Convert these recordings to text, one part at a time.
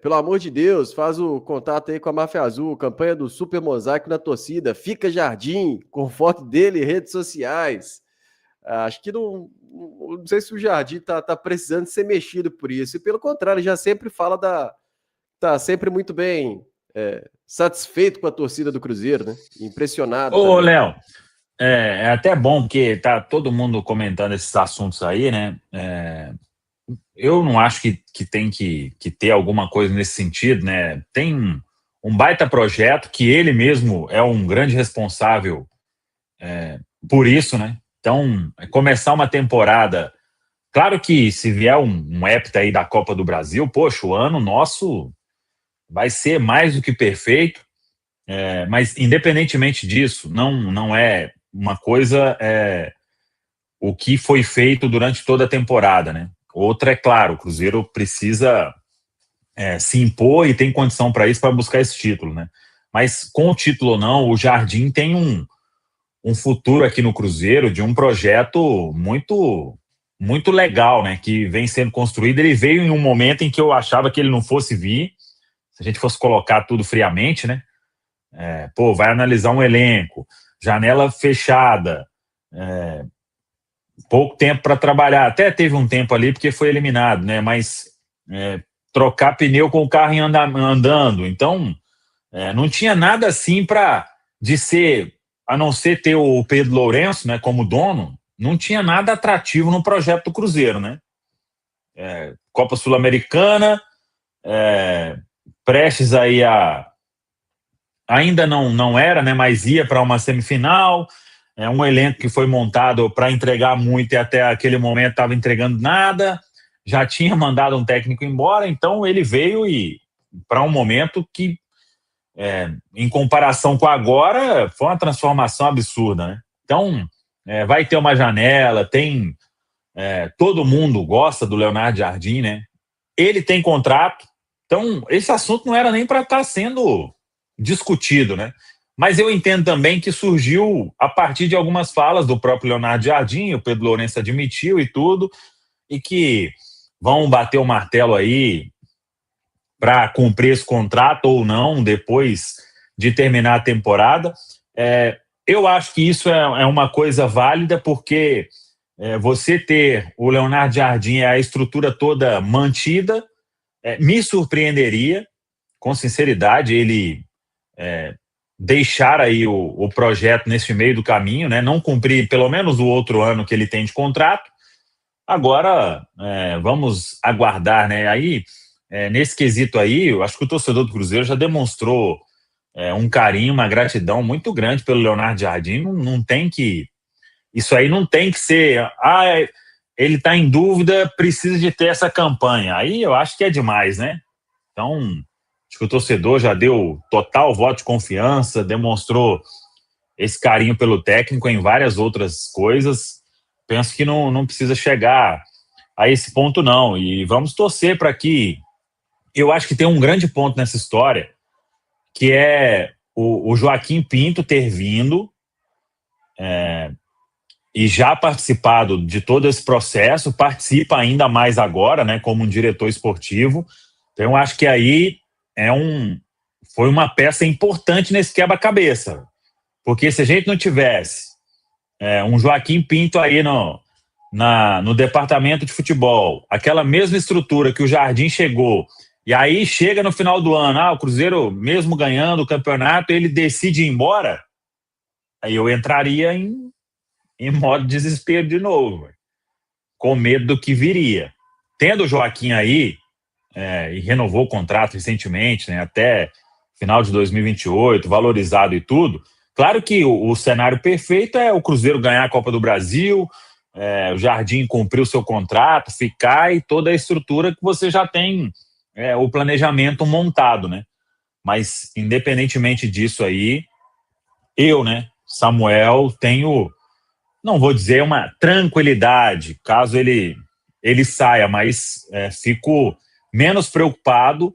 Pelo amor de Deus, faz o contato aí com a Máfia Azul, campanha do Super Mosaico na torcida. Fica Jardim, com foto dele em redes sociais. Acho que não sei se o Jardim tá precisando ser mexido por isso. E pelo contrário, já sempre fala tá sempre muito bem satisfeito com a torcida do Cruzeiro, né? Impressionado Ô, também. Léo, é até bom porque tá todo mundo comentando esses assuntos aí, né? Eu não acho que tem que ter alguma coisa nesse sentido, né? Tem um baita projeto que ele mesmo é um grande responsável por isso, né? Então, começar uma temporada. Claro que se vier um hepta aí da Copa do Brasil, poxa, o ano nosso vai ser mais do que perfeito. Mas independentemente disso, não é uma coisa o que foi feito durante toda a temporada, né? Outra é claro, o Cruzeiro precisa se impor e tem condição para isso, para buscar esse título, né? Mas com o título ou não, o Jardim tem um futuro aqui no Cruzeiro de um projeto muito legal, né? Que vem sendo construído. Ele veio em um momento em que eu achava que ele não fosse vir, se a gente fosse colocar tudo friamente, né? Vai analisar um elenco, janela fechada, pouco tempo para trabalhar. Até teve um tempo ali porque foi eliminado, né? Mas trocar pneu com o carro andando. Então, não tinha nada assim de ser, a não ser ter o Pedro Lourenço, né, como dono, não tinha nada atrativo no projeto do Cruzeiro, né? Copa Sul-Americana, prestes aí ainda não era, né, mas ia para uma semifinal, um elenco que foi montado para entregar muito e até aquele momento estava entregando nada, já tinha mandado um técnico embora, então ele veio e para um momento que, em comparação com agora, foi uma transformação absurda, né? Então, vai ter uma janela, todo mundo gosta do Leonardo Jardim, né? Ele tem contrato, então esse assunto não era nem para estar sendo discutido, né? Mas eu entendo também que surgiu a partir de algumas falas do próprio Leonardo Jardim, o Pedro Lourenço admitiu e tudo, e que vão bater o martelo aí para cumprir esse contrato ou não depois de terminar a temporada. Eu acho que isso é uma coisa válida porque você ter o Leonardo Jardim, a estrutura toda mantida, me surpreenderia, com sinceridade, ele deixar aí o projeto nesse meio do caminho, né? Não cumprir pelo menos o outro ano que ele tem de contrato. Agora, vamos aguardar, né? Aí, nesse quesito aí, eu acho que o torcedor do Cruzeiro já demonstrou um carinho, uma gratidão muito grande pelo Leonardo Jardim. Não tem que... Isso aí não tem que ser... ele está em dúvida, precisa de ter essa campanha. Aí eu acho que é demais, né? Então, acho que o torcedor já deu total voto de confiança, demonstrou esse carinho pelo técnico em várias outras coisas. Penso que não precisa chegar a esse ponto, não. E vamos torcer para que... Eu acho que tem um grande ponto nessa história, que é o Joaquim Pinto ter vindo e já participado de todo esse processo, participa ainda mais agora, né, como um diretor esportivo. Então, eu acho que aí foi uma peça importante nesse quebra-cabeça. Porque se a gente não tivesse um Joaquim Pinto aí no departamento de futebol, aquela mesma estrutura que o Jardim chegou, e aí chega no final do ano, o Cruzeiro, mesmo ganhando o campeonato, ele decide ir embora, aí eu entraria em modo desespero de novo, com medo do que viria. Tendo o Joaquim aí, e renovou o contrato recentemente, né, até final de 2028, valorizado e tudo. Claro que o cenário perfeito é o Cruzeiro ganhar a Copa do Brasil, o Jardim cumprir o seu contrato, ficar e toda a estrutura que você já tem o planejamento montado, né? Mas, independentemente disso aí, eu, né, Samuel, tenho, não vou dizer uma tranquilidade, caso ele saia, mas fico menos preocupado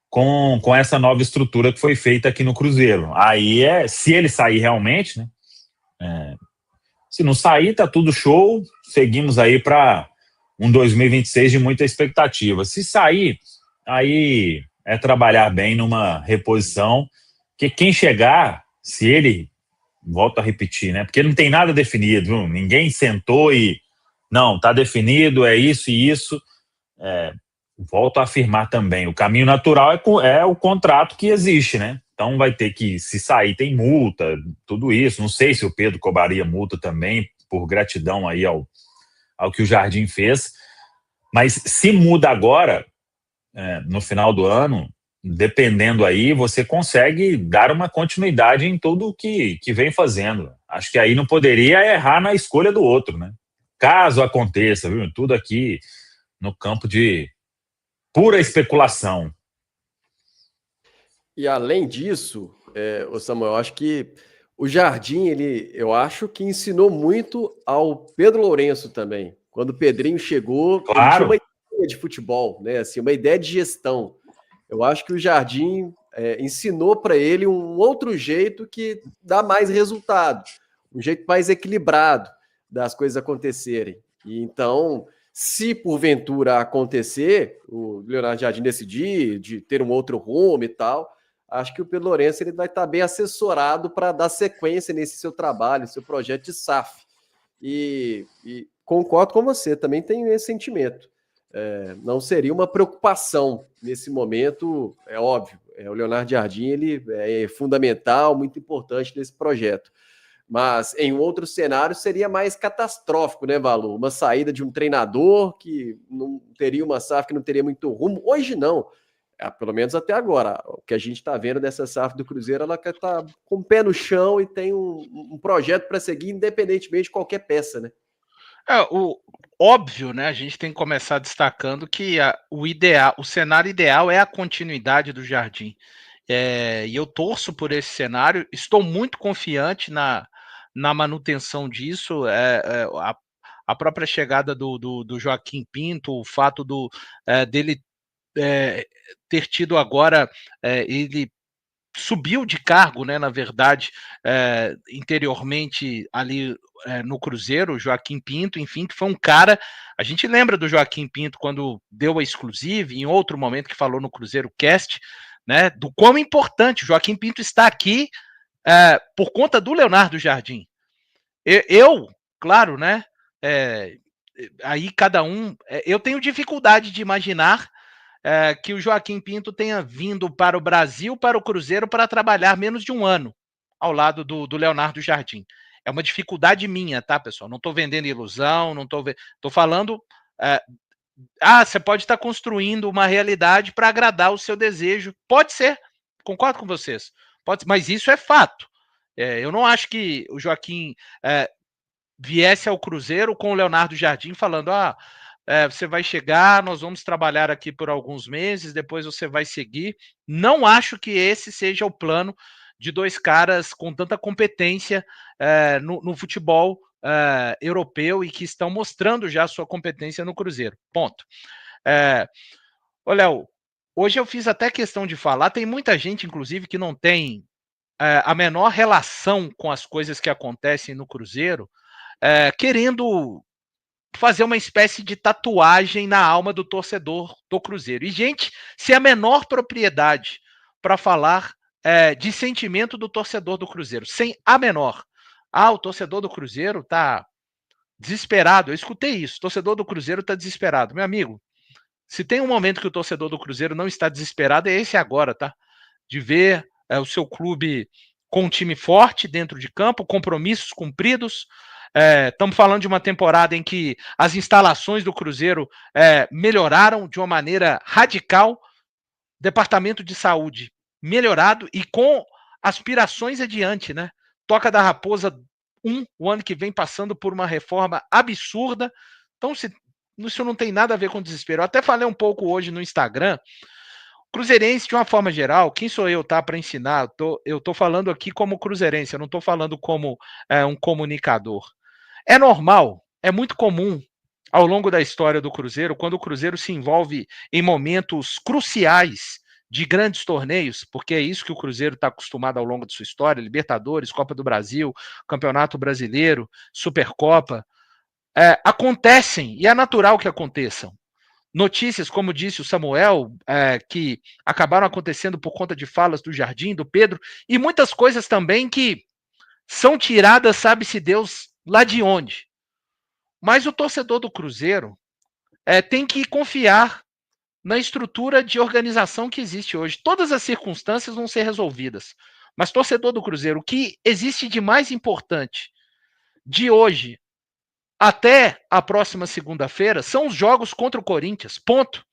com essa nova estrutura que foi feita aqui no Cruzeiro. Aí se ele sair realmente, né? Se não sair, tá tudo show. Seguimos aí para um 2026 de muita expectativa. Se sair, aí é trabalhar bem numa reposição, que quem chegar, se ele, volto a repetir, né? Porque não tem nada definido, viu? Ninguém sentou e, não, tá definido, é isso e isso. Volto a afirmar também, o caminho natural é o contrato que existe, né? Então vai ter que, se sair, tem multa, tudo isso. Não sei se o Pedro cobraria multa também, por gratidão aí ao que o Jardim fez. Mas se muda agora, no final do ano, dependendo aí, você consegue dar uma continuidade em tudo que vem fazendo. Acho que aí não poderia errar na escolha do outro, né? Caso aconteça, viu? Tudo aqui no campo de pura especulação. E além disso, o Samuel, acho que o Jardim, eu acho que ensinou muito ao Pedro Lourenço também. Quando o Pedrinho chegou, ele tinha uma Claro. ideia de futebol, né? Assim, uma ideia de gestão. Eu acho que o Jardim ensinou para ele um outro jeito que dá mais resultado, um jeito mais equilibrado das coisas acontecerem. E então, se porventura acontecer, o Leonardo Jardim decidir de ter um outro rumo e tal, acho que o Pedro Lourenço ele vai estar bem assessorado para dar sequência nesse seu trabalho, seu projeto de SAF. E concordo com você, também tenho esse sentimento. Não seria uma preocupação nesse momento, é óbvio. O Leonardo Jardim ele é fundamental, muito importante nesse projeto. Mas em outro cenário seria mais catastrófico, né, Valor? Uma saída de um treinador que não teria uma SAF, que não teria muito rumo. Hoje não. Pelo menos até agora. O que a gente está vendo dessa SAF do Cruzeiro, ela está com o pé no chão e tem um projeto para seguir, independentemente de qualquer peça, né? O óbvio, né? A gente tem que começar destacando que o cenário ideal é a continuidade do Jardim. E eu torço por esse cenário, estou muito confiante na manutenção disso. A própria chegada do Joaquim Pinto, o fato dele ter tido agora, ele subiu de cargo, né, na verdade, interiormente ali no Cruzeiro, Joaquim Pinto, enfim, que foi um cara, a gente lembra do Joaquim Pinto quando deu a exclusiva, em outro momento que falou no Cruzeiro Cast, né, do quão importante o Joaquim Pinto está aqui por conta do Leonardo Jardim. Claro, né, aí cada um, eu tenho dificuldade de imaginar que o Joaquim Pinto tenha vindo para o Brasil, para o Cruzeiro, para trabalhar menos de um ano ao lado do Leonardo Jardim. É uma dificuldade minha, tá, pessoal? Não estou vendendo ilusão, não estou falando. Você pode estar construindo uma realidade para agradar o seu desejo. Pode ser, concordo com vocês. Pode, mas isso é fato. Eu não acho que o Joaquim viesse ao Cruzeiro com o Leonardo Jardim falando: você vai chegar, nós vamos trabalhar aqui por alguns meses, depois você vai seguir. Não acho que esse seja o plano de dois caras com tanta competência no futebol europeu e que estão mostrando já sua competência no Cruzeiro. Ponto. Ô, Léo, hoje eu fiz até questão de falar, tem muita gente, inclusive, que não tem a menor relação com as coisas que acontecem no Cruzeiro, querendo fazer uma espécie de tatuagem na alma do torcedor do Cruzeiro. E, gente, se a menor propriedade para falar de sentimento do torcedor do Cruzeiro, sem a menor. O torcedor do Cruzeiro tá desesperado. Eu escutei isso. O torcedor do Cruzeiro tá desesperado. Meu amigo, se tem um momento que o torcedor do Cruzeiro não está desesperado, é esse agora, tá? De ver o seu clube com um time forte dentro de campo, compromissos cumpridos. Estamos falando de uma temporada em que as instalações do Cruzeiro melhoraram de uma maneira radical, departamento de saúde melhorado e com aspirações adiante, né? Toca da Raposa o ano que vem passando por uma reforma absurda. Então, isso não tem nada a ver com desespero. Eu até falei um pouco hoje no Instagram. Cruzeirense, de uma forma geral, quem sou eu, tá, para ensinar? Eu tô falando aqui como cruzeirense, eu não tô falando como um comunicador. É normal, é muito comum ao longo da história do Cruzeiro, quando o Cruzeiro se envolve em momentos cruciais de grandes torneios, porque é isso que o Cruzeiro está acostumado ao longo de sua história, Libertadores, Copa do Brasil, Campeonato Brasileiro, Supercopa, acontecem, e é natural que aconteçam, notícias, como disse o Samuel, que acabaram acontecendo por conta de falas do Jardim, do Pedro, e muitas coisas também que são tiradas, sabe-se Deus, lá de onde. Mas o torcedor do Cruzeiro tem que confiar na estrutura de organização que existe hoje. Todas as circunstâncias vão ser resolvidas. Mas, torcedor do Cruzeiro, o que existe de mais importante de hoje até a próxima segunda-feira são os jogos contra o Corinthians. Ponto.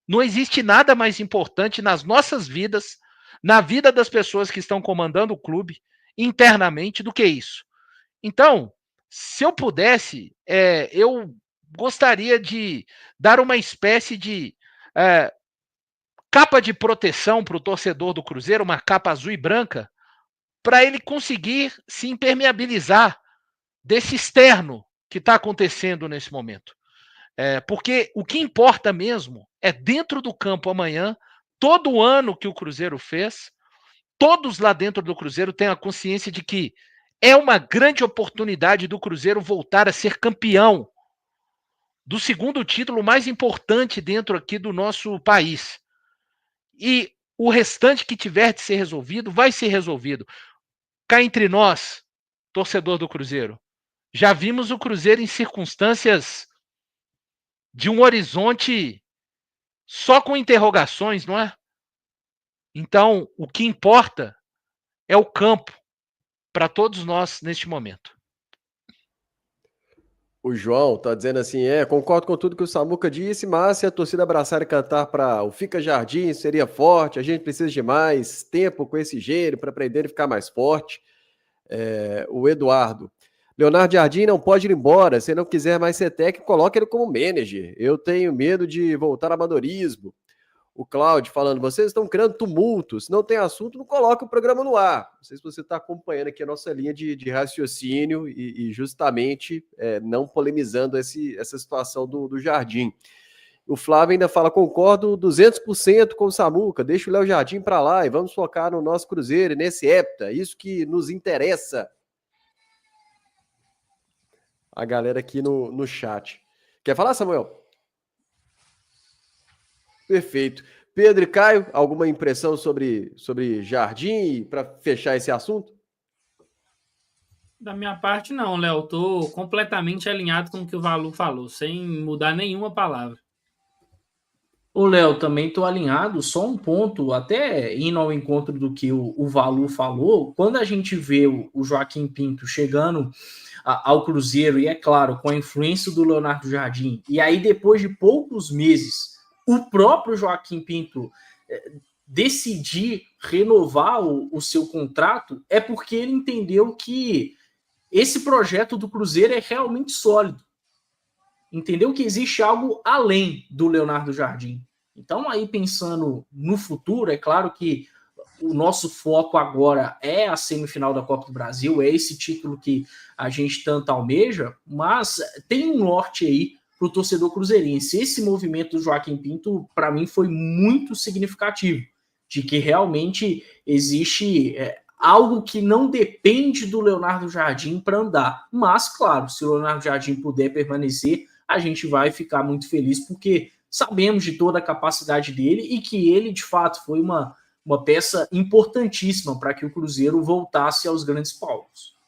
Não existe nada mais importante nas nossas vidas, na vida das pessoas que estão comandando o clube internamente do que isso. Então, se eu pudesse, eu gostaria de dar uma espécie de capa de proteção para o torcedor do Cruzeiro, uma capa azul e branca, para ele conseguir se impermeabilizar desse externo que está acontecendo nesse momento. Porque o que importa mesmo é dentro do campo amanhã, todo o ano que o Cruzeiro fez, todos lá dentro do Cruzeiro têm a consciência de que é uma grande oportunidade do Cruzeiro voltar a ser campeão do segundo título mais importante dentro aqui do nosso país. E o restante que tiver de ser resolvido, vai ser resolvido. Cá entre nós, torcedor do Cruzeiro, já vimos o Cruzeiro em circunstâncias de um horizonte só com interrogações, não é? Então, o que importa é o campo para todos nós neste momento. O João tá dizendo assim, concordo com tudo que o Samuca disse, mas se a torcida abraçar e cantar para o Fica Jardim seria forte, a gente precisa de mais tempo com esse gênero para aprender e ficar mais forte. O Eduardo, Leonardo Jardim não pode ir embora, se não quiser mais ser técnico, coloque ele como manager, eu tenho medo de voltar ao amadorismo. O Cláudio falando, vocês estão criando tumultos, se não tem assunto, não coloca o programa no ar. Não sei se você está acompanhando aqui a nossa linha de raciocínio e justamente não polemizando essa situação do Jardim. O Flávio ainda fala, concordo 200% com o Samuca, deixa o Léo Jardim para lá e vamos focar no nosso Cruzeiro, nesse hepta, isso que nos interessa. A galera aqui no chat. Quer falar, Samuel? Perfeito. Pedro e Caio, alguma impressão sobre Jardim para fechar esse assunto? Da minha parte, não, Léo. Estou completamente alinhado com o que o Valu falou, sem mudar nenhuma palavra. Ô, Léo, também estou alinhado. Só um ponto, até indo ao encontro do que o Valu falou, quando a gente vê o Joaquim Pinto chegando ao Cruzeiro, e é claro, com a influência do Leonardo Jardim, e aí depois de poucos meses, o próprio Joaquim Pinto decidir renovar o seu contrato, é porque ele entendeu que esse projeto do Cruzeiro é realmente sólido. Entendeu que existe algo além do Leonardo Jardim. Então, aí pensando no futuro, é claro que o nosso foco agora é a semifinal da Copa do Brasil, é esse título que a gente tanto almeja, mas tem um norte aí para o torcedor cruzeirense. Esse movimento do Joaquim Pinto, para mim, foi muito significativo, de que realmente existe algo que não depende do Leonardo Jardim para andar. Mas, claro, se o Leonardo Jardim puder permanecer, a gente vai ficar muito feliz, porque sabemos de toda a capacidade dele e que ele, de fato, foi uma peça importantíssima para que o Cruzeiro voltasse aos grandes palcos.